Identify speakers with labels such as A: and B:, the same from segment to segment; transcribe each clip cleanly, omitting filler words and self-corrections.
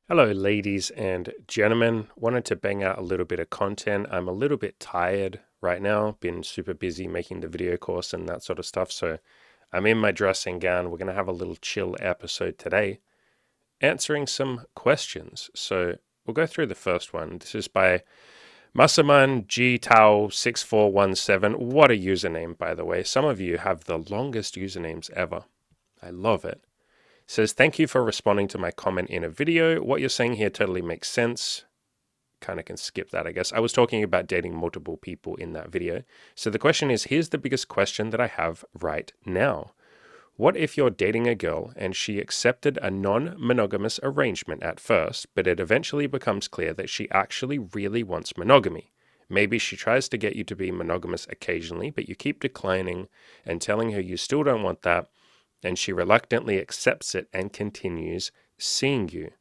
A: Hello, ladies and gentlemen. Wanted to bang out a little bit of content. I'm a little bit tired right now. Been super busy making the video course and that sort of stuff. So I'm in my dressing gown. We're going to have a little chill episode today, answering some questions. So we'll go through the first one. This is by Masaman G Tao 6417. What a username, by the way. Some of you have the longest usernames ever. I love it. Says, thank you for responding to my comment in a video. What you're saying here totally makes sense. Kind of can skip that, I guess. I was talking about dating multiple people in that video. So the question is, here's the biggest question that I have right now. What if you're dating a girl and she accepted a non-monogamous arrangement at first, but it eventually becomes clear that she actually really wants monogamy? Maybe she tries to get you to be monogamous occasionally, but you keep declining and telling her you still don't want that, and she reluctantly accepts it and continues seeing you.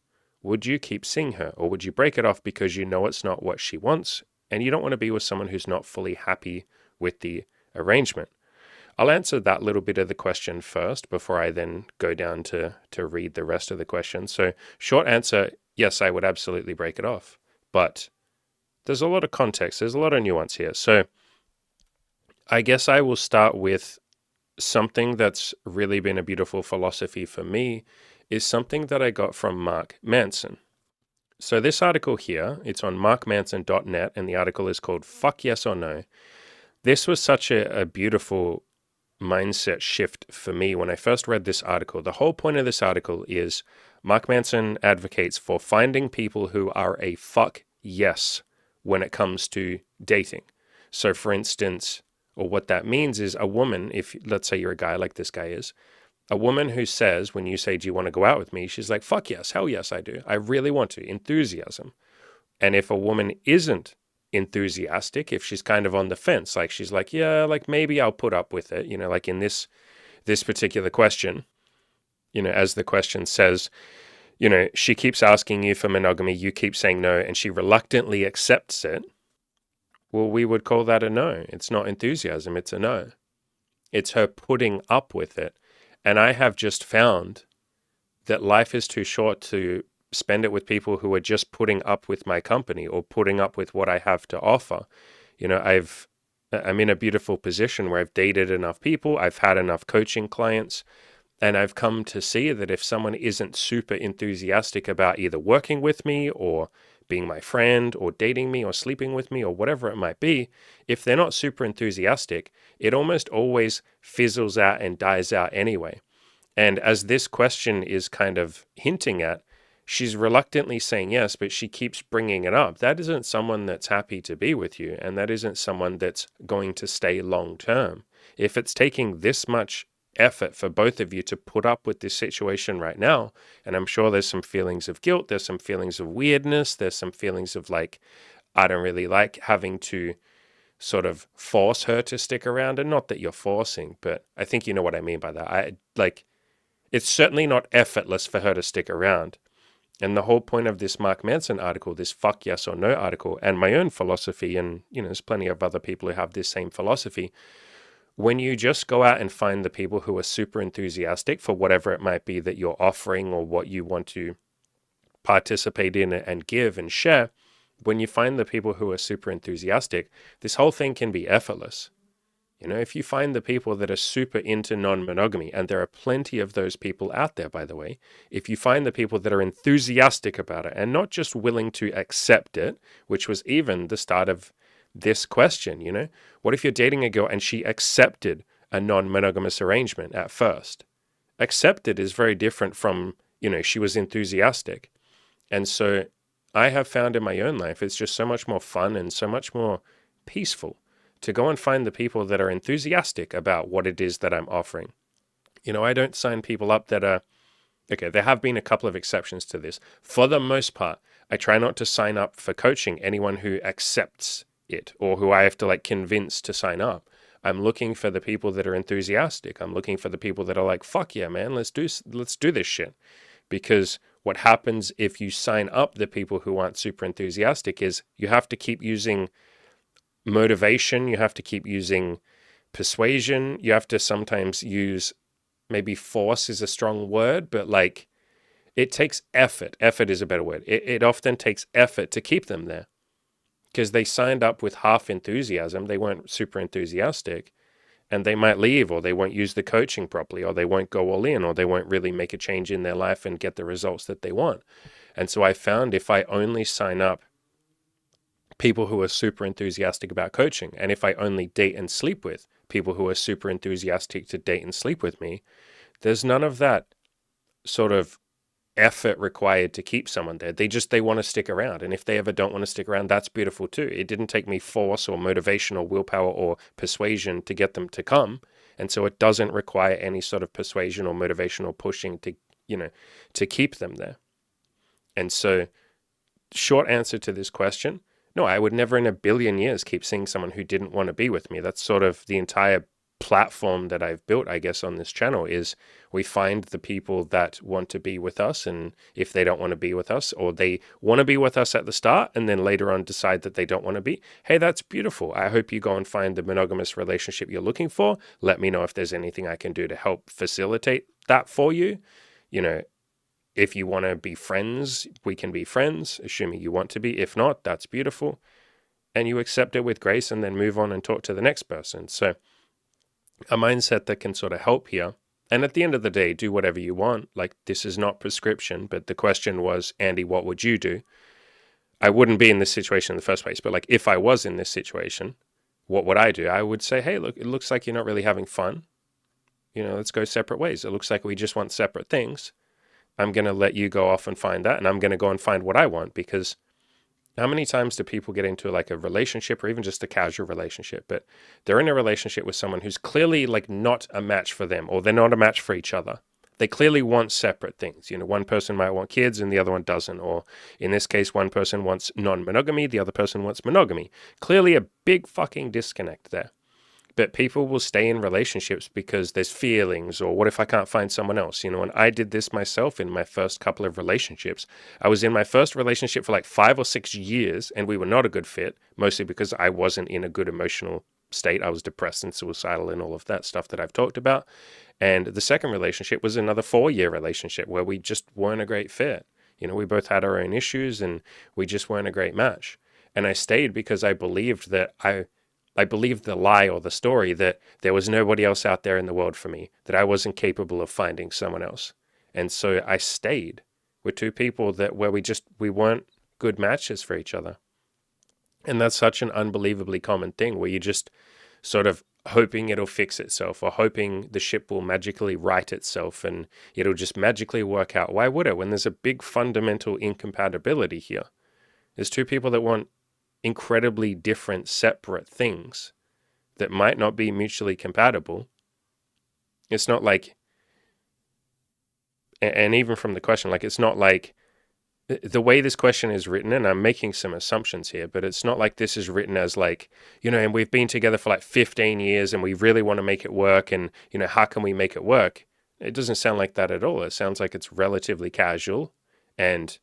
A: Would you keep seeing her, or would you break it off because you know it's not what she wants and you don't want to be with someone who's not fully happy with the arrangement? I'll answer that little bit of the question first before I then go down to read the rest of the question. So, short answer, yes, I would absolutely break it off. But there's a lot of context, there's a lot of nuance here. So, I guess I will start with something that's really been a beautiful philosophy for me is something that I got from Mark Manson. So this article here, it's on markmanson.net, and the article is called Fuck Yes or No. This was such a beautiful mindset shift for me when I first read this article. The whole point of this article is Mark Manson advocates for finding people who are a fuck yes when it comes to dating. So for instance, or what that means is a woman, if let's say you're a guy like this guy is, a woman who says, when you say, do you want to go out with me? She's like, fuck yes, hell yes, I do. I really want to. Enthusiasm. And if a woman isn't enthusiastic, if she's kind of on the fence, like she's like, yeah, like maybe I'll put up with it, like in this particular question, as the question says, she keeps asking you for monogamy, you keep saying no, and she reluctantly accepts it. Well, we would call that a no. It's not enthusiasm, it's a no. It's her putting up with it. And I have just found that life is too short to spend it with people who are just putting up with my company or putting up with what I have to offer. I'm in a beautiful position where I've dated enough people, I've had enough coaching clients, and I've come to see that if someone isn't super enthusiastic about either working with me or being my friend or dating me or sleeping with me or whatever it might be, if they're not super enthusiastic, it almost always fizzles out and dies out anyway. And as this question is kind of hinting at, she's reluctantly saying yes, but she keeps bringing it up. That isn't someone that's happy to be with you, and that isn't someone that's going to stay long term. If it's taking this much effort for both of you to put up with this situation right now, and I'm sure there's some feelings of guilt, there's some feelings of weirdness, there's some feelings of like, I don't really like having to sort of force her to stick around. And not that you're forcing, but I think you know what I mean by that. It's certainly not effortless for her to stick around. And the whole point of this Mark Manson article, this fuck yes or no article, and my own philosophy, and there's plenty of other people who have this same philosophy. When you just go out and find the people who are super enthusiastic for whatever it might be that you're offering or what you want to participate in and give and share, when you find the people who are super enthusiastic, this whole thing can be effortless. If you find the people that are super into non-monogamy, and there are plenty of those people out there, by the way, if you find the people that are enthusiastic about it and not just willing to accept it, which was even the start of this question, what if you're dating a girl and she accepted a non-monogamous arrangement at first? Accepted is very different from, she was enthusiastic. And so I have found in my own life, it's just so much more fun and so much more peaceful to go and find the people that are enthusiastic about what it is that I'm offering. I don't sign people up that are, okay, there have been a couple of exceptions to this. For the most part, I try not to sign up for coaching anyone who accepts it or who I have to convince to sign up. I'm looking for the people that are enthusiastic. I'm looking for the people that are like, fuck yeah, man, let's do this shit. Because what happens if you sign up the people who aren't super enthusiastic is you have to keep using motivation, you have to keep using persuasion, you have to sometimes use, maybe force is a strong word, but it takes effort. Effort is a better word. It often takes effort to keep them there because they signed up with half enthusiasm. They weren't super enthusiastic, and they might leave, or they won't use the coaching properly, or they won't go all in, or they won't really make a change in their life and get the results that they want. And so I found if I only sign up people who are super enthusiastic about coaching, and if I only date and sleep with people who are super enthusiastic to date and sleep with me, there's none of that sort of effort required to keep someone there. They want to stick around. And if they ever don't want to stick around, that's beautiful too. It didn't take me force or motivation or willpower or persuasion to get them to come. And so it doesn't require any sort of persuasion or motivation or pushing to, to keep them there. And so short answer to this question, no, I would never in a billion years keep seeing someone who didn't want to be with me. That's sort of the entire platform that I've built, I guess, on this channel is we find the people that want to be with us, and if they don't want to be with us, or they want to be with us at the start and then later on decide that they don't want to be, hey, that's beautiful. I hope you go and find the monogamous relationship you're looking for. Let me know if there's anything I can do to help facilitate that for you. If you want to be friends, we can be friends, assuming you want to be. If not, that's beautiful. And you accept it with grace and then move on and talk to the next person. So a mindset that can sort of help here. And at the end of the day, do whatever you want. Like, this is not prescription, but the question was, Andy, what would you do? I wouldn't be in this situation in the first place, but like, if I was in this situation, what would I do? I would say, hey, look, it looks like you're not really having fun. Let's go separate ways. It looks like we just want separate things. I'm going to let you go off and find that, and I'm going to go and find what I want, because how many times do people get into like a relationship or even just a casual relationship, but they're in a relationship with someone who's clearly like not a match for them, or they're not a match for each other. They clearly want separate things. One person might want kids and the other one doesn't, or in this case, one person wants non-monogamy, the other person wants monogamy. Clearly a big fucking disconnect there. But people will stay in relationships because there's feelings, or what if I can't find someone else? And I did this myself in my first couple of relationships. I was in my first relationship for like 5 or 6 years, and we were not a good fit, mostly because I wasn't in a good emotional state. I was depressed and suicidal and all of that stuff that I've talked about. And the second relationship was another 4-year relationship where we just weren't a great fit. We both had our own issues and we just weren't a great match. And I stayed because I believed that I believed the lie or the story that there was nobody else out there in the world for me, that I wasn't capable of finding someone else. And so I stayed with 2 people where we weren't good matches for each other. And that's such an unbelievably common thing, where you just sort of hoping it'll fix itself, or hoping the ship will magically right itself and it'll just magically work out. Why would it, when there's a big fundamental incompatibility here? There's 2 people that want incredibly different, separate things that might not be mutually compatible. It's not like, and even from the question, like, it's not like the way this question is written, and I'm making some assumptions here, but it's not like this is written as like, and we've been together for like 15 years and we really want to make it work, and, how can we make it work? It doesn't sound like that at all. It sounds like it's relatively casual, and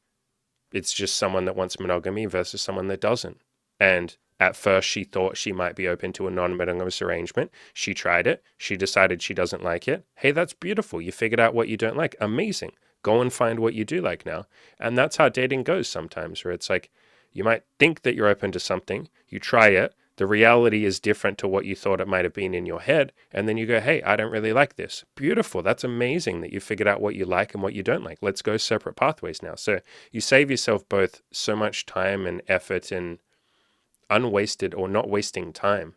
A: it's just someone that wants monogamy versus someone that doesn't. And at first she thought she might be open to a non-monogamous arrangement. She tried it. She decided she doesn't like it. Hey, that's beautiful. You figured out what you don't like. Amazing. Go and find what you do like now. And that's how dating goes sometimes, where it's like, you might think that you're open to something. You try it. The reality is different to what you thought it might have been in your head. And then you go, hey, I don't really like this. Beautiful. That's amazing that you figured out what you like and what you don't like. Let's go separate pathways now. So you save yourself both so much time and effort and unwasted or not wasting time.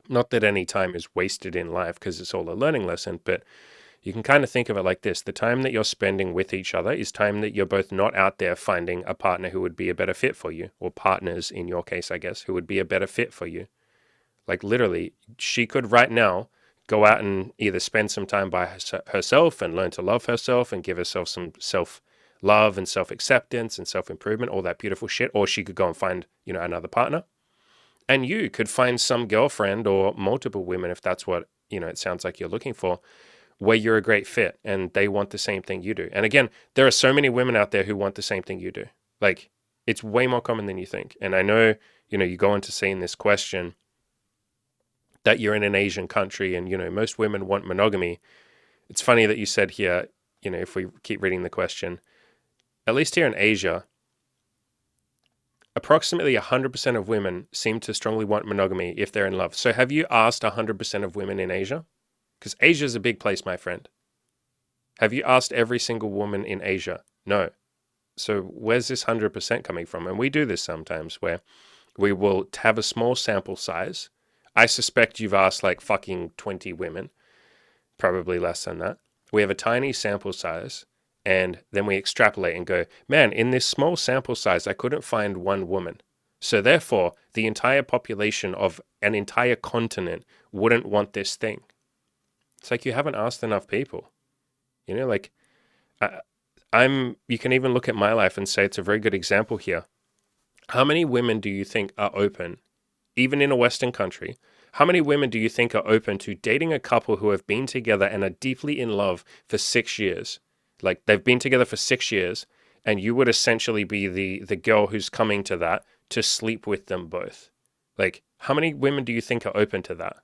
A: Not that any time is wasted in life, because it's all a learning lesson, but you can kind of think of it like this. The time that you're spending with each other is time that you're both not out there finding a partner who would be a better fit for you, or partners in your case, I guess, who would be a better fit for you. Like, literally, she could right now go out and either spend some time by herself and learn to love herself and give herself some self-love and self-acceptance and self-improvement, all that beautiful shit, or she could go and find, another partner. And you could find some girlfriend or multiple women, if that's what, it sounds like you're looking for, where you're a great fit and they want the same thing you do. And again, there are so many women out there who want the same thing you do. Like, it's way more common than you think. And I know, you go into saying this question that you're in an Asian country and, most women want monogamy. It's funny that you said here, if we keep reading the question, at least here in Asia, approximately 100% of women seem to strongly want monogamy if they're in love. So have you asked 100% of women in Asia? Because Asia is a big place, my friend. Have you asked every single woman in Asia? No. So where's this 100% coming from? And we do this sometimes where we will have a small sample size. I suspect you've asked like fucking 20 women, probably less than that. We have a tiny sample size, and then we extrapolate and go, man, in this small sample size, I couldn't find one woman. So therefore, the entire population of an entire continent wouldn't want this thing. It's like you haven't asked enough people. Like you can even look at my life and say it's a very good example here. How many women do you think are open, even in a Western country? How many women do you think are open to dating a couple who have been together and are deeply in love for 6 years? Like they've been together for 6 years, and you would essentially be the girl who's coming to that to sleep with them both. Like, how many women do you think are open to that?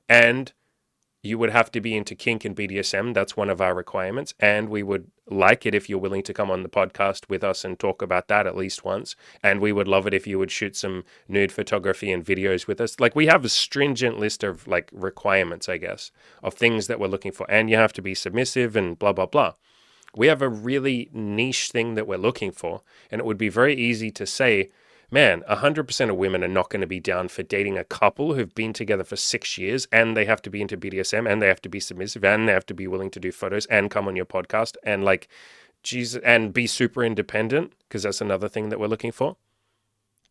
A: And you would have to be into kink and BDSM. That's one of our requirements. And we would like it if you're willing to come on the podcast with us and talk about that at least once. And we would love it if you would shoot some nude photography and videos with us. Like, we have a stringent list of like requirements, I guess, of things that we're looking for. And you have to be submissive and blah, blah, blah. We have a really niche thing that we're looking for. And it would be very easy to say, man, 100% of women are not going to be down for dating a couple who've been together for 6 years, and they have to be into BDSM, and they have to be submissive, and they have to be willing to do photos and come on your podcast and like, Jesus, and be super independent, because that's another thing that we're looking for.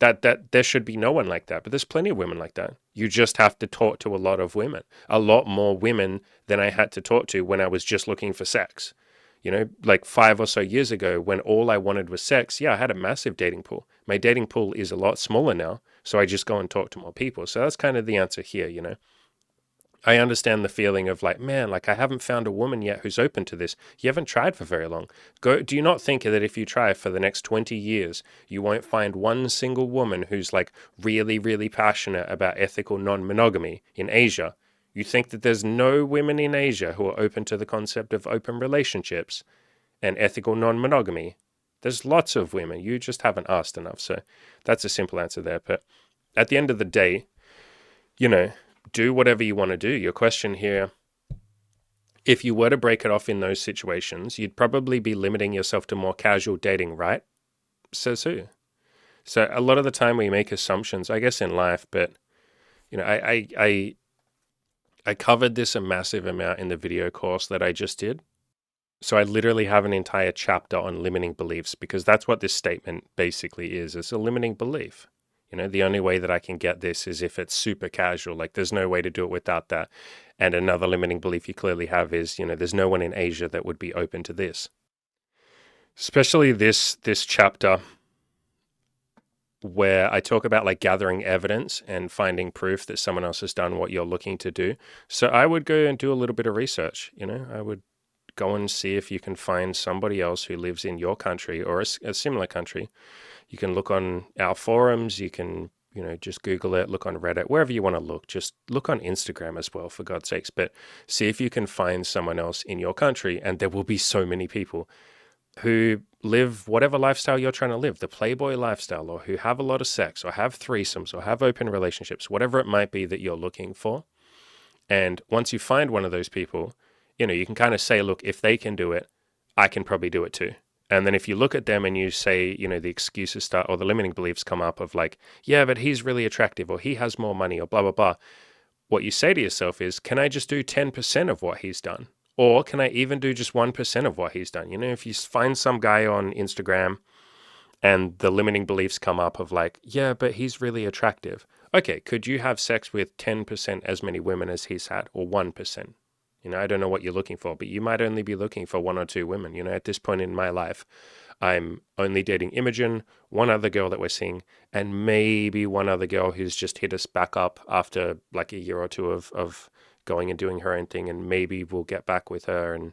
A: That there should be no one like that, but there's plenty of women like that. You just have to talk to a lot of women, a lot more women than I had to talk to when I was just looking for sex. Like 5 or so years ago when all I wanted was sex, yeah, I had a massive dating pool. My dating pool is a lot smaller now, so I just go and talk to more people. So that's kind of the answer here, I understand the feeling of like, man, like I haven't found a woman yet who's open to this. You haven't tried for very long. Do you not think that if you try for the next 20 years, you won't find one single woman who's like really, really passionate about ethical non-monogamy in Asia? You think that there's no women in Asia who are open to the concept of open relationships and ethical non-monogamy? There's lots of women. You just haven't asked enough. So that's a simple answer there. But at the end of the day, do whatever you want to do. Your question here, if you were to break it off in those situations, you'd probably be limiting yourself to more casual dating, right? Says who? So a lot of the time we make assumptions, I guess, in life, but I covered this a massive amount in the video course that I just did. So I literally have an entire chapter on limiting beliefs, because that's what this statement basically is. It's a limiting belief. The only way that I can get this is if it's super casual. Like there's no way to do it without that. And another limiting belief you clearly have is, there's no one in Asia that would be open to this. Especially this chapter where I talk about like gathering evidence and finding proof that someone else has done what you're looking to do. So I would go and do a little bit of research. I would go and see if you can find somebody else who lives in your country or a similar country. You can look on our forums. You can, just Google it, look on Reddit, wherever you want to look. Just look on Instagram as well, for God's sakes. But see if you can find someone else in your country, and there will be so many people who live whatever lifestyle you're trying to live, the Playboy lifestyle, or who have a lot of sex, or have threesomes, or have open relationships, whatever it might be that you're looking for. And once you find one of those people, you can kind of say, look, if they can do it, I can probably do it too. And then if you look at them and you say, the excuses start, or the limiting beliefs come up of like, yeah, but he's really attractive, or he has more money, or blah, blah, blah. What you say to yourself is, can I just do 10% of what he's done? Or can I even do just 1% of what he's done? If you find some guy on Instagram and the limiting beliefs come up of like, yeah, but he's really attractive. Okay, could you have sex with 10% as many women as he's had, or 1%? I don't know what you're looking for, but you might only be looking for 1 or 2 women. At this point in my life, I'm only dating Imogen, one other girl that we're seeing, and maybe one other girl who's just hit us back up after like a year or two of going and doing her own thing, and maybe we'll get back with her. And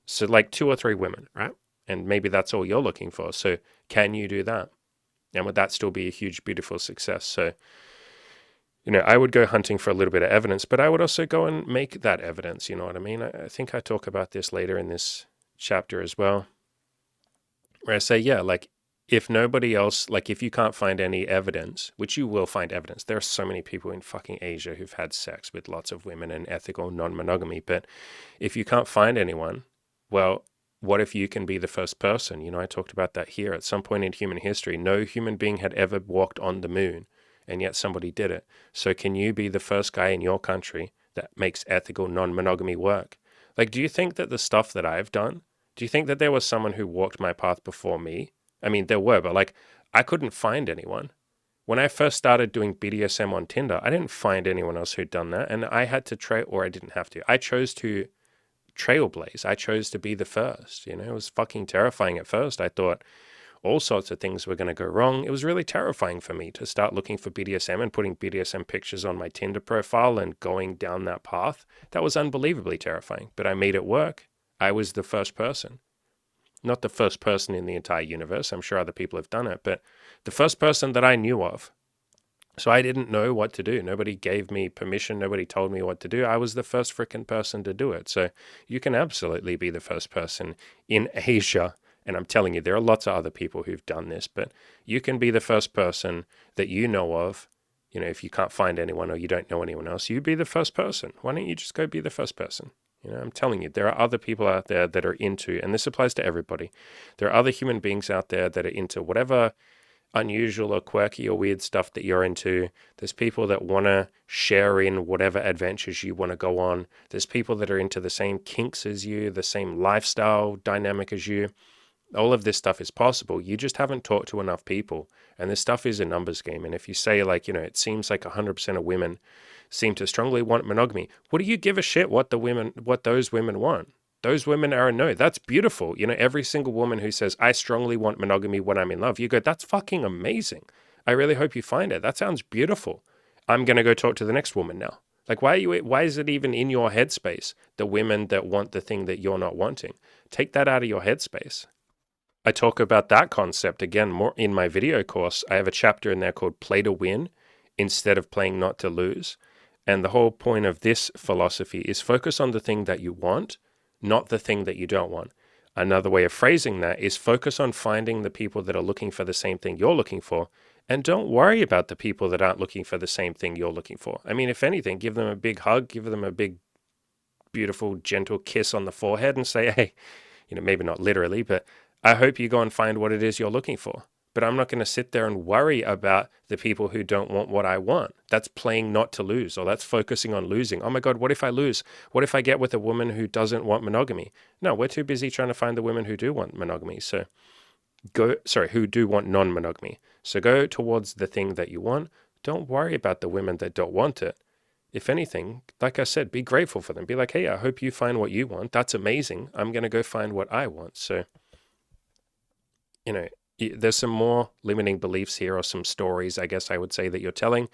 A: so like 2 or 3 women, right? And maybe that's all you're looking for. So can you do that? And would that still be a huge, beautiful success? So, I would go hunting for a little bit of evidence, but I would also go and make that evidence. You know what I mean? I think I talk about this later in this chapter as well, where I say, yeah, like if nobody else, like if you can't find any evidence, which you will find evidence, there are so many people in fucking Asia who've had sex with lots of women in ethical non-monogamy, but if you can't find anyone, well, what if you can be the first person? You know, I talked about that here. At some point in human history, no human being had ever walked on the moon, and yet somebody did it. So can you be the first guy in your country that makes ethical non-monogamy work? Like, do you think that the stuff that I've done, do you think that there was someone who walked my path before me? I mean, there were, but like, I couldn't find anyone. When I first started doing BDSM on Tinder, I didn't find anyone else who'd done that, and I had to try, or I didn't have to. I chose to trailblaze. I chose to be the first. You know, it was fucking terrifying at first. I thought all sorts of things were going to go wrong. It was really terrifying for me to start looking for BDSM and putting BDSM pictures on my Tinder profile and going down that path. That was unbelievably terrifying, but I made it work. I was the first person. Not the first person in the entire universe. I'm sure other people have done it, but the first person that I knew of. So I didn't know what to do. Nobody gave me permission. Nobody told me what to do. I was the first freaking person to do it. So you can absolutely be the first person in Asia. And I'm telling you, there are lots of other people who've done this, but you can be the first person that you know of. You know, if you can't find anyone or you don't know anyone else, you be the first person. Why don't you just go be the first person? You know, I'm telling you, there are other people out there that are into, and this applies to everybody. There are other human beings out there that are into whatever unusual or quirky or weird stuff that you're into. There's people that want to share in whatever adventures you want to go on. There's people that are into the same kinks as you, the same lifestyle dynamic as you. All of this stuff is possible. You just haven't talked to enough people. And this stuff is a numbers game. And if you say, like, you know, it seems like 100% of women seem to strongly want monogamy, what do you give a shit what those women want? Those women are a no. That's beautiful. You know, every single woman who says, I strongly want monogamy when I'm in love, you go, that's fucking amazing. I really hope you find it. That sounds beautiful. I'm going to go talk to the next woman now. Like, why is it even in your headspace, the women that want the thing that you're not wanting? Take that out of your headspace. I talk about that concept again more in my video course. I have a chapter in there called Play to Win instead of Playing Not to Lose. And the whole point of this philosophy is focus on the thing that you want, not the thing that you don't want. Another way of phrasing that is focus on finding the people that are looking for the same thing you're looking for, and don't worry about the people that aren't looking for the same thing you're looking for. I mean, if anything, give them a big hug, give them a big, beautiful, gentle kiss on the forehead and say, hey, you know, maybe not literally, but I hope you go and find what it is you're looking for. But I'm not going to sit there and worry about the people who don't want what I want. That's playing not to lose, or that's focusing on losing. Oh my God, what if I lose? What if I get with a woman who doesn't want monogamy? No, we're too busy trying to find the women who do want monogamy. Who do want non-monogamy. So go towards the thing that you want. Don't worry about the women that don't want it. If anything, like I said, be grateful for them. Be like, hey, I hope you find what you want. That's amazing. I'm going to go find what I want. So, you know, there's some more limiting beliefs here, or some stories, I guess I would say, that you're telling.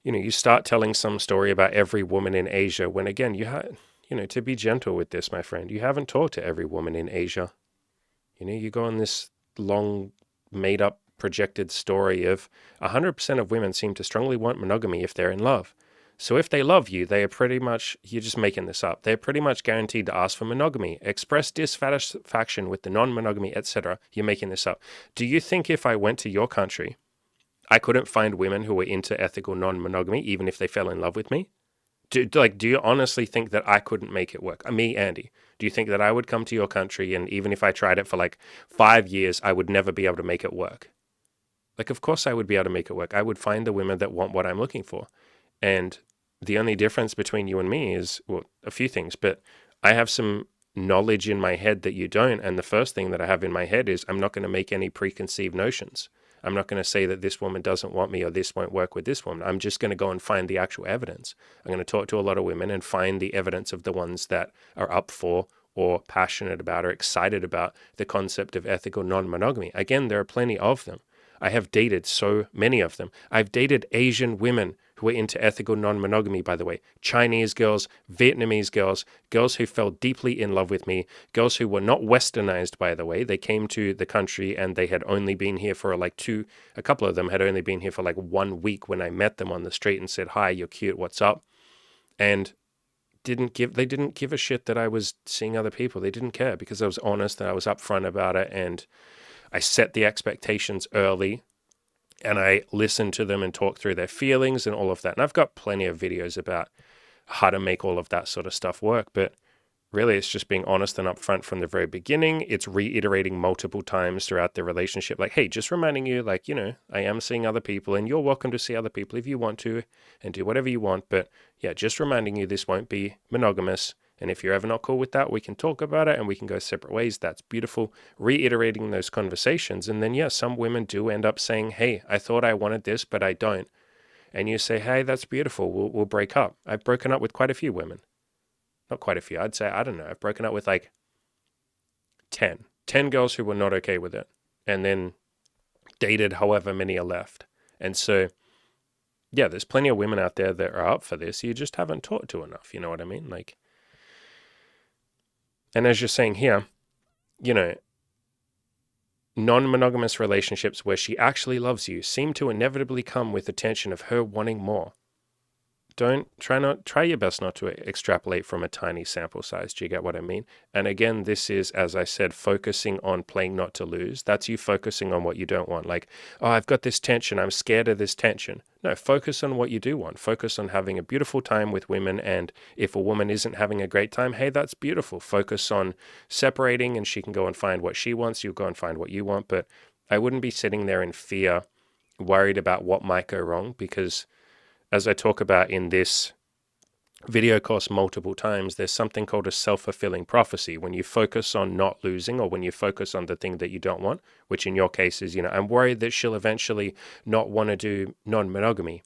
A: You know, you start telling some story about every woman in Asia when, again, to be gentle with this, my friend, you haven't talked to every woman in Asia. You know, you go on this long, made-up, projected story of 100% of women seem to strongly want monogamy if they're in love. So if they love you, they are pretty much, you're just making this up, they're pretty much guaranteed to ask for monogamy, express dissatisfaction with the non-monogamy, etc. You're making this up. Do you think if I went to your country, I couldn't find women who were into ethical non-monogamy, even if they fell in love with me? Do you honestly think that I couldn't make it work? Me, Andy, do you think that I would come to your country and even if I tried it for like 5 years, I would never be able to make it work? Like, of course I would be able to make it work. I would find the women that want what I'm looking for. And the only difference between you and me is, well, a few things, but I have some knowledge in my head that you don't. And the first thing that I have in my head is I'm not going to make any preconceived notions. I'm not going to say that this woman doesn't want me or this won't work with this woman. I'm just going to go and find the actual evidence. I'm going to talk to a lot of women and find the evidence of the ones that are up for or passionate about or excited about the concept of ethical non-monogamy. Again, there are plenty of them. I have dated so many of them. I've dated Asian women who were into ethical non-monogamy, by the way. Chinese girls, Vietnamese girls, girls who fell deeply in love with me, girls who were not westernized, by the way. They came to the country and they had only been here for a couple of them had only been here for like 1 week when I met them on the street and said, hi, you're cute, what's up? And they didn't give a shit that I was seeing other people. They didn't care because I was honest and I was upfront about it, and I set the expectations early, and I listened to them and talked through their feelings and all of that. And I've got plenty of videos about how to make all of that sort of stuff work, but really, it's just being honest and upfront from the very beginning. It's reiterating multiple times throughout the relationship. Like, hey, just reminding you, like, I am seeing other people and you're welcome to see other people if you want to and do whatever you want. But yeah, just reminding you this won't be monogamous. And if you're ever not cool with that, we can talk about it and we can go separate ways. That's beautiful. Reiterating those conversations. And then, yeah, some women do end up saying, hey, I thought I wanted this, but I don't. And you say, hey, that's beautiful. We'll break up. I've broken up with quite a few women. Not quite a few. I'd say, I don't know. I've broken up with like 10 girls who were not okay with it, and then dated however many are left. And so, yeah, there's plenty of women out there that are up for this. You just haven't talked to enough. You know what I mean? Like, and as you're saying here, non-monogamous relationships where she actually loves you seem to inevitably come with the tension of her wanting more. Try your best not to extrapolate from a tiny sample size. Do you get what I mean? And again, this is, as I said, focusing on playing not to lose. That's you focusing on what you don't want. Like, oh, I've got this tension. I'm scared of this tension. No, focus on what you do want. Focus on having a beautiful time with women. And if a woman isn't having a great time, hey, that's beautiful. Focus on separating and she can go and find what she wants. You'll go and find what you want. But I wouldn't be sitting there in fear, worried about what might go wrong, because as I talk about in this video course multiple times, there's something called a self-fulfilling prophecy. When you focus on not losing, or when you focus on the thing that you don't want, which in your case is, I'm worried that she'll eventually not want to do non-monogamy,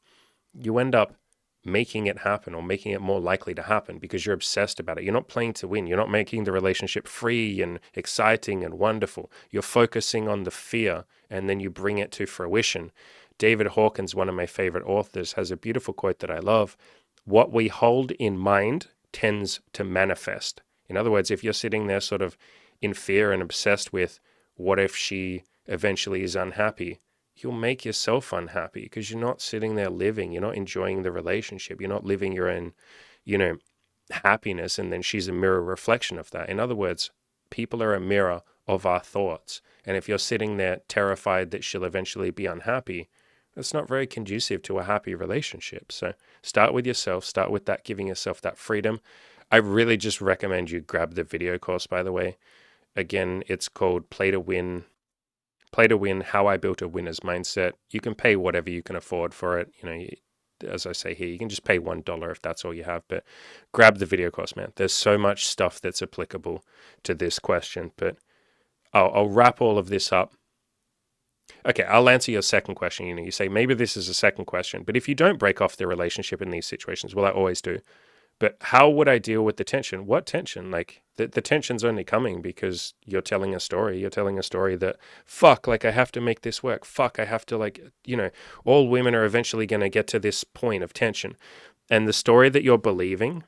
A: you end up making it happen or making it more likely to happen because you're obsessed about it. You're not playing to win. You're not making the relationship free and exciting and wonderful. You're focusing on the fear, and then you bring it to fruition. David Hawkins, one of my favorite authors, has a beautiful quote that I love. What we hold in mind tends to manifest. In other words, if you're sitting there sort of in fear and obsessed with what if she eventually is unhappy, you'll make yourself unhappy because you're not sitting there living. You're not enjoying the relationship. You're not living your own, happiness, and then she's a mirror reflection of that. In other words, people are a mirror of our thoughts. And if you're sitting there terrified that she'll eventually be unhappy, that's not very conducive to a happy relationship. So start with yourself, start with that, giving yourself that freedom. I really just recommend you grab the video course, by the way. Again, it's called Play to Win, How I Built a Winner's Mindset. You can pay whatever you can afford for it. As I say here, you can just pay $1 if that's all you have, but grab the video course, man. There's so much stuff that's applicable to this question, but I'll wrap all of this up. Okay, I'll answer your second question. You say, maybe this is a second question, but if you don't break off the relationship in these situations, well, I always do. But how would I deal with the tension? What tension? Like, the tension's only coming because you're telling a story. You're telling a story that, fuck, like, I have to make this work. Fuck, I have to, all women are eventually going to get to this point of tension. And the story that you're believing,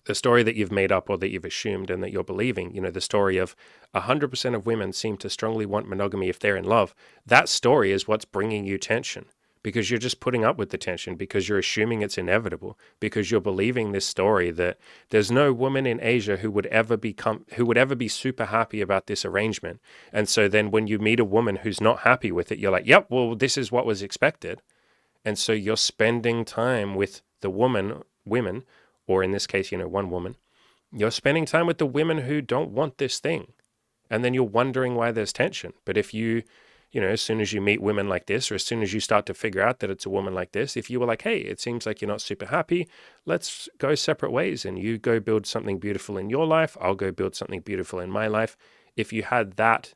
A: the story that you've made up or that you've assumed and that you're believing, the story of 100% of women seem to strongly want monogamy if they're in love, that story is what's bringing you tension because you're just putting up with the tension because you're assuming it's inevitable, because you're believing this story that there's no woman in Asia who would ever be super happy about this arrangement. And so then when you meet a woman who's not happy with it, you're like, yep, well, this is what was expected. And so you're spending time with the women, or in this case, one woman, you're spending time with the women who don't want this thing. And then you're wondering why there's tension. But if you, as soon as you meet women like this, or as soon as you start to figure out that it's a woman like this, if you were like, hey, it seems like you're not super happy, let's go separate ways and you go build something beautiful in your life, I'll go build something beautiful in my life. If you had that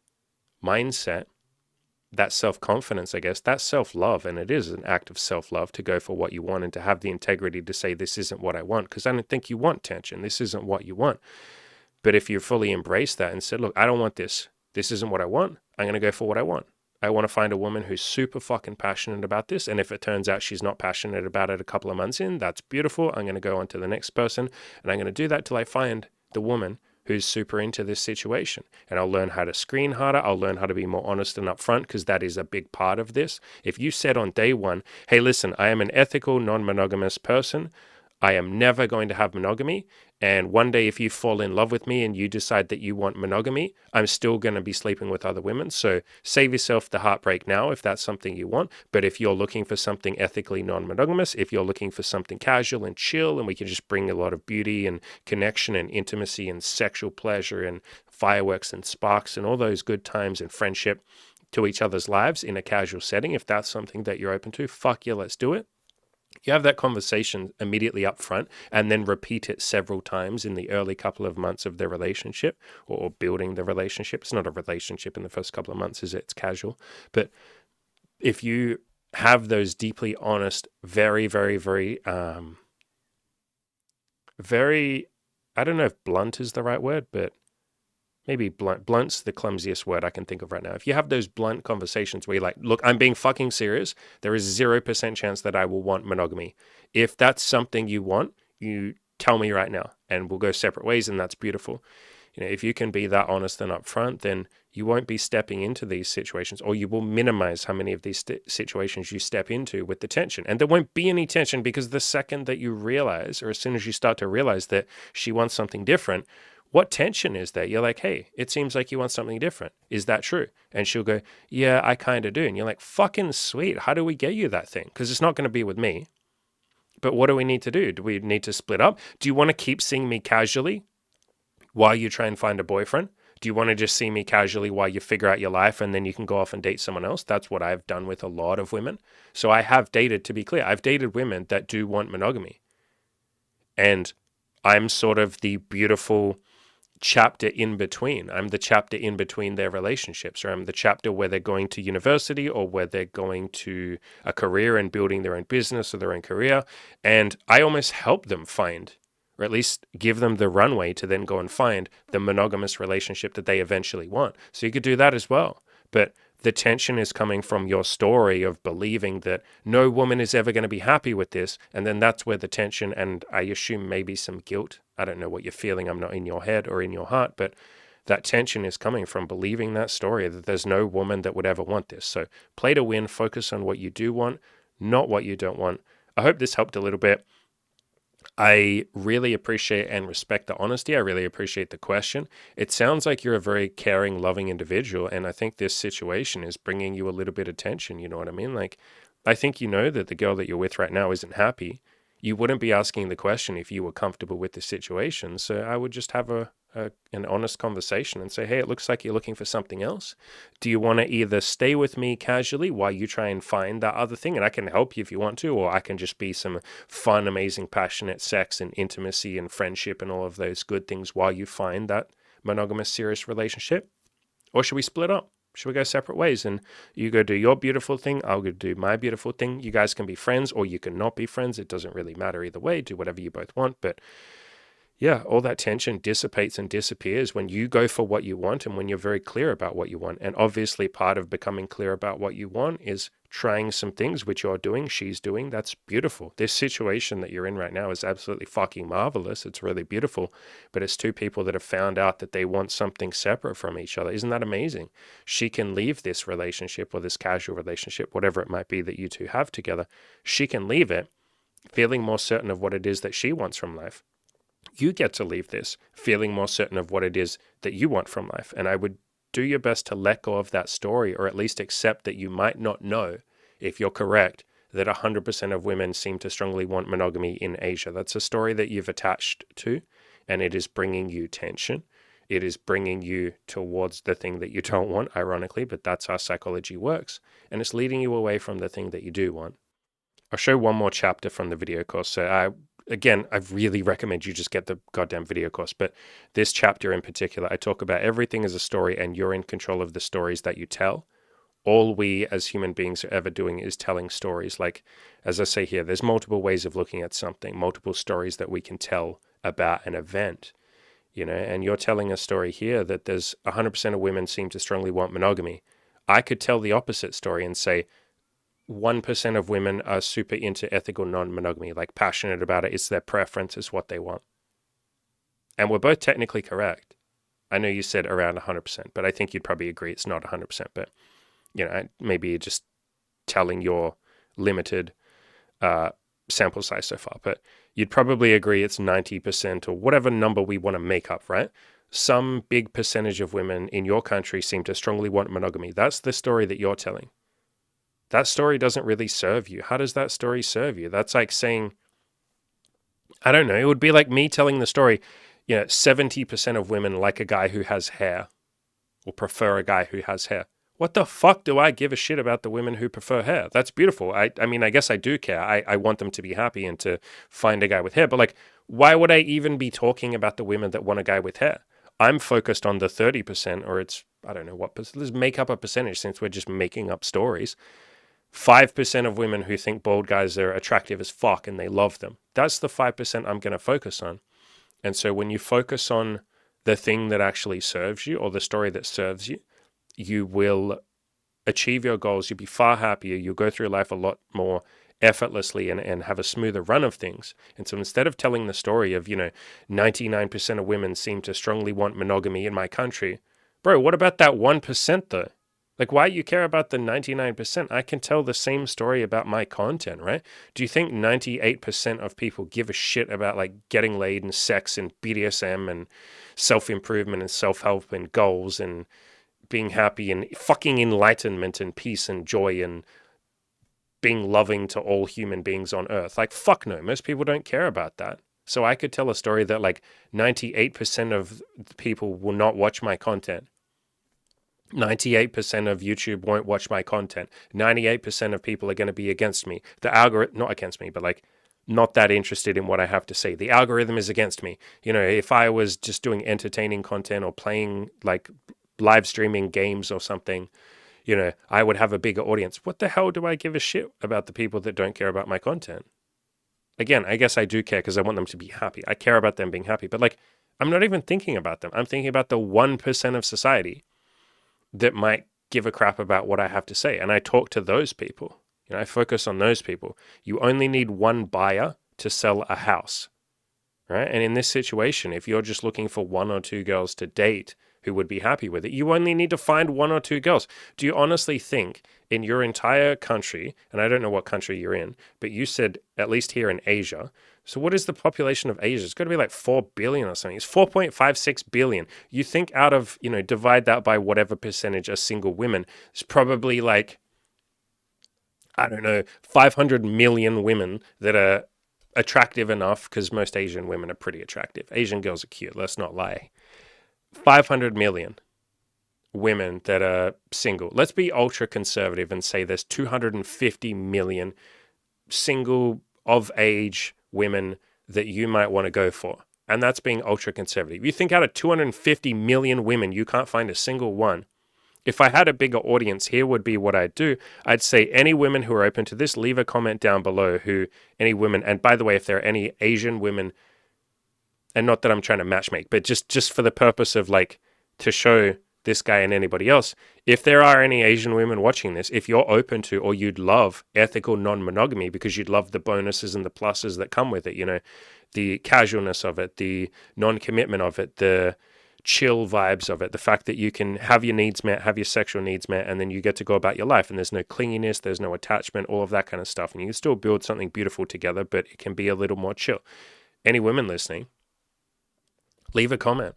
A: mindset, that self-confidence, I guess, that's self-love. And it is an act of self-love to go for what you want and to have the integrity to say, this isn't what I want, because I don't think you want tension. This isn't what you want. But if you fully embrace that and said, look, I don't want this. This isn't what I want. I'm going to go for what I want. I want to find a woman who's super fucking passionate about this. And if it turns out she's not passionate about it a couple of months in, that's beautiful. I'm going to go on to the next person. And I'm going to do that till I find the woman who's super into this situation. And I'll learn how to screen harder. I'll learn how to be more honest and upfront, because that is a big part of this. If you said on day one, hey, listen, I am an ethical, non-monogamous person. I am never going to have monogamy. And one day, if you fall in love with me and you decide that you want monogamy, I'm still going to be sleeping with other women. So save yourself the heartbreak now if that's something you want. But if you're looking for something ethically non-monogamous, if you're looking for something casual and chill, and we can just bring a lot of beauty and connection and intimacy and sexual pleasure and fireworks and sparks and all those good times and friendship to each other's lives in a casual setting, if that's something that you're open to, fuck yeah, let's do it. You have that conversation immediately up front and then repeat it several times in the early couple of months of the relationship or building the relationship. It's not a relationship in the first couple of months, is it? It's casual. But if you have those deeply honest, very, very, very, very, I don't know if blunt is the right word, but maybe blunt. Blunt's the clumsiest word I can think of right now. If you have those blunt conversations where you're like, look, I'm being fucking serious. There is 0% chance that I will want monogamy. If that's something you want, you tell me right now and we'll go separate ways, and that's beautiful. If you can be that honest and upfront, then you won't be stepping into these situations, or you will minimize how many of these situations you step into with the tension. And there won't be any tension, because the second that you realize, or as soon as you start to realize that she wants something different, what tension is there? You're like, hey, it seems like you want something different. Is that true? And she'll go, yeah, I kind of do. And you're like, fucking sweet. How do we get you that thing? Because it's not going to be with me. But what do we need to do? Do we need to split up? Do you want to keep seeing me casually while you try and find a boyfriend? Do you want to just see me casually while you figure out your life and then you can go off and date someone else? That's what I've done with a lot of women. So I have dated, to be clear, I've dated women that do want monogamy. And I'm sort of the beautiful chapter in between. I'm the chapter in between their relationships, or I'm the chapter where they're going to university or where they're going to a career and building their own business or their own career. And I almost help them find, or at least give them the runway to then go and find the monogamous relationship that they eventually want. So you could do that as well. But the tension is coming from your story of believing that no woman is ever going to be happy with this. And then that's where the tension, and I assume maybe some guilt. I don't know what you're feeling. I'm not in your head or in your heart, but that tension is coming from believing that story that there's no woman that would ever want this. So play to win, focus on what you do want, not what you don't want. I hope this helped a little bit. I really appreciate and respect the honesty. I really appreciate the question. It sounds like you're a very caring, loving individual, and I think this situation is bringing you a little bit of tension, you know what I mean? Like, I think you know that the girl that you're with right now isn't happy. You wouldn't be asking the question if you were comfortable with the situation, so I would just have an honest conversation and say, hey, it looks like you're looking for something else. Do you want to either stay with me casually while you try and find that other thing, and I can help you if you want to, or I can just be some fun, amazing, passionate sex and intimacy and friendship and all of those good things while you find that monogamous, serious relationship? Or should we split up? Should we go separate ways? And you go do your beautiful thing, I'll go do my beautiful thing. You guys can be friends, or you can not be friends. It doesn't really matter either way. Do whatever you both want. But yeah, all that tension dissipates and disappears when you go for what you want and when you're very clear about what you want. And obviously part of becoming clear about what you want is trying some things, which you're doing, she's doing. That's beautiful. This situation that you're in right now is absolutely fucking marvelous. It's really beautiful. But it's two people that have found out that they want something separate from each other. Isn't that amazing? She can leave this relationship or this casual relationship, whatever it might be that you two have together. She can leave it feeling more certain of what it is that she wants from life. You get to leave this feeling more certain of what it is that you want from life. And I would do your best to let go of that story, or at least accept that you might not know, if you're correct, that 100% of women seem to strongly want monogamy in Asia. That's a story that you've attached to, and it is bringing you tension. It is bringing you towards the thing that you don't want, ironically, but that's how psychology works. And it's leading you away from the thing that you do want. I'll show one more chapter from the video course. So I really recommend you just get the goddamn video course. But this chapter in particular, I talk about everything as a story, and you're in control of the stories that you tell. All we as human beings are ever doing is telling stories. Like, as I say here, there's multiple ways of looking at something, multiple stories that we can tell about an event, and you're telling a story here that there's 100% of women seem to strongly want monogamy. I could tell the opposite story and say, 1% of women are super into ethical non-monogamy, like passionate about it. It's their preference, it's what they want. And we're both technically correct. I know you said around 100%, but I think you'd probably agree it's not 100%. But, maybe you're just telling your limited sample size so far, but you'd probably agree it's 90% or whatever number we want to make up, right? Some big percentage of women in your country seem to strongly want monogamy. That's the story that you're telling. That story doesn't really serve you. How does that story serve you? That's like saying, I don't know, it would be like me telling the story, 70% of women like a guy who has hair or prefer a guy who has hair. What the fuck do I give a shit about the women who prefer hair? That's beautiful. I mean, I guess I do care. I want them to be happy and to find a guy with hair. But like, why would I even be talking about the women that want a guy with hair? I'm focused on the 30%, or I don't know what, let's make up a percentage since we're just making up stories. 5% of women who think bald guys are attractive as fuck and they love them. That's the 5% I'm going to focus on. And so when you focus on the thing that actually serves you or the story that serves you, you will achieve your goals. You'll be far happier. You'll go through life a lot more effortlessly and have a smoother run of things. And so instead of telling the story of, 99% of women seem to strongly want monogamy in my country, bro, what about that 1% though? Like, why you care about the 99%? I can tell the same story about my content, right? Do you think 98% of people give a shit about like getting laid and sex and BDSM and self-improvement and self-help and goals and being happy and fucking enlightenment and peace and joy and being loving to all human beings on earth? Like, fuck no. Most people don't care about that. So I could tell a story that like 98% of people will not watch my content. 98% of YouTube won't watch my content. 98% of people are going to be against me. The algorithm, not against me, but like not that interested in what I have to say. The algorithm is against me. If I was just doing entertaining content or playing like live streaming games or something, I would have a bigger audience. What the hell do I give a shit about the people that don't care about my content? Again, I guess I do care because I want them to be happy. I care about them being happy, but like, I'm not even thinking about them. I'm thinking about the 1% of society that might give a crap about what I have to say. And I talk to those people. I focus on those people. You only need one buyer to sell a house, right? And in this situation, if you're just looking for one or two girls to date who would be happy with it, you only need to find one or two girls. Do you honestly think in your entire country, and I don't know what country you're in, but you said at least here in Asia, so what is the population of Asia? It's got to be like 4 billion or something. It's 4.56 billion. You think out of, divide that by whatever percentage are single women, it's probably like, I don't know, 500 million women that are attractive enough, because most Asian women are pretty attractive. Asian girls are cute, let's not lie. 500 million women that are single. Let's be ultra conservative and say there's 250 million single of age women that you might want to go for. And that's being ultra conservative. You think out of 250 million women, you can't find a single one. If I had a bigger audience, here would be what I'd do. I'd say any women who are open to this, leave a comment down below any women, and by the way, if there are any Asian women, and not that I'm trying to matchmake, but just for the purpose of like, to show this guy and anybody else, if there are any Asian women watching this, if you're open to or you'd love ethical non-monogamy because you'd love the bonuses and the pluses that come with it, the casualness of it, the non-commitment of it, the chill vibes of it, the fact that you can have your needs met, have your sexual needs met, and then you get to go about your life and there's no clinginess, there's no attachment, all of that kind of stuff. And you can still build something beautiful together, but it can be a little more chill. Any women listening, leave a comment.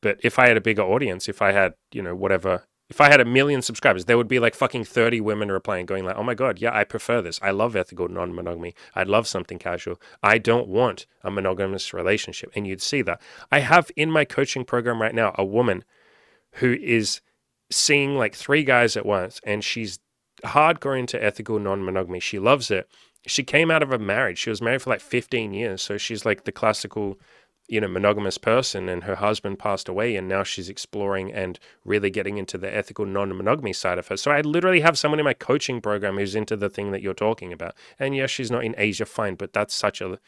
A: But if I had a bigger audience, if I had, if I had 1 million subscribers, there would be like fucking 30 women replying, going like, oh my God, yeah, I prefer this. I love ethical non-monogamy. I'd love something casual. I don't want a monogamous relationship. And you'd see that. I have in my coaching program right now, a woman who is seeing like 3 guys at once, and she's hardcore into ethical non-monogamy. She loves it. She came out of a marriage. She was married for like 15 years. So she's like the classical monogamous person, and her husband passed away, and now she's exploring and really getting into the ethical non-monogamy side of her. So I literally have someone in my coaching program who's into the thing that you're talking about. And yes, she's not in Asia, fine, but that's such a,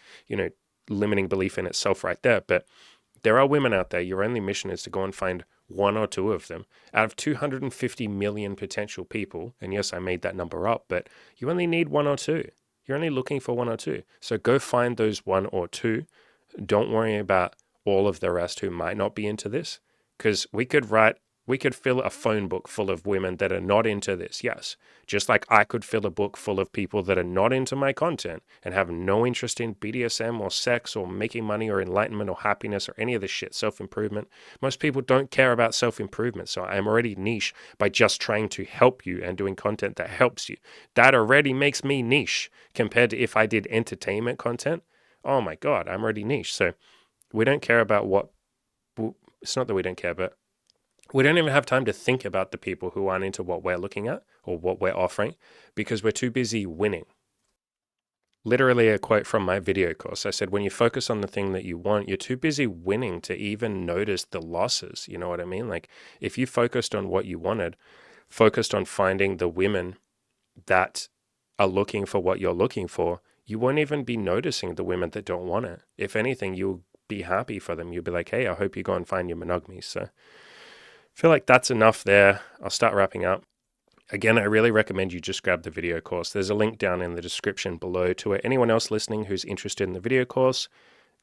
A: limiting belief in itself right there. But there are women out there. Your only mission is to go and find 1 or 2 of them out of 250 million potential people. And yes, I made that number up, but you only need 1 or 2. You're only looking for 1 or 2. So go find those 1 or 2. Don't worry about all of the rest who might not be into this, because we could write We could fill a phone book full of women that are not into this, yes. Just like I could fill a book full of people that are not into my content and have no interest in BDSM or sex or making money or enlightenment or happiness or any of this shit, self-improvement. Most people don't care about self-improvement, so I'm already niche by just trying to help you and doing content that helps you. That already makes me niche compared to if I did entertainment content. Oh my God, I'm already niche. So we don't care about what, it's not that we don't care, but we don't even have time to think about the people who aren't into what we're looking at or what we're offering because we're too busy winning. Literally a quote from my video course. I said, when you focus on the thing that you want, you're too busy winning to even notice the losses. You know what I mean? Like if you focused on what you wanted, focused on finding the women that are looking for what you're looking for, you won't even be noticing the women that don't want it. If anything, you'll be happy for them. You'll be like, hey, I hope you go and find your monogamy. So I feel like that's enough there. I'll start wrapping up. Again, I really recommend you just grab the video course. There's a link down in the description below to it. Anyone else listening who's interested in the video course,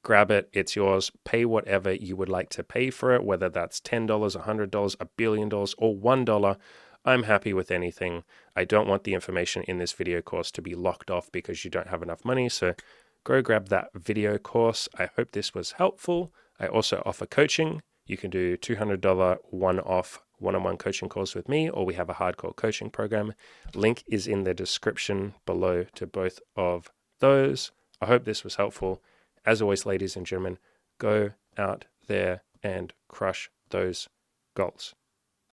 A: grab it. It's yours. Pay whatever you would like to pay for it, whether that's $10, $100, $1 billion, or $1. I'm happy with anything. I don't want the information in this video course to be locked off because you don't have enough money. So go grab that video course. I hope this was helpful. I also offer coaching. You can do $200 one-off one-on-one coaching calls with me, or we have a hardcore coaching program. Link is in the description below to both of those. I hope this was helpful. As always, ladies and gentlemen, go out there and crush those goals.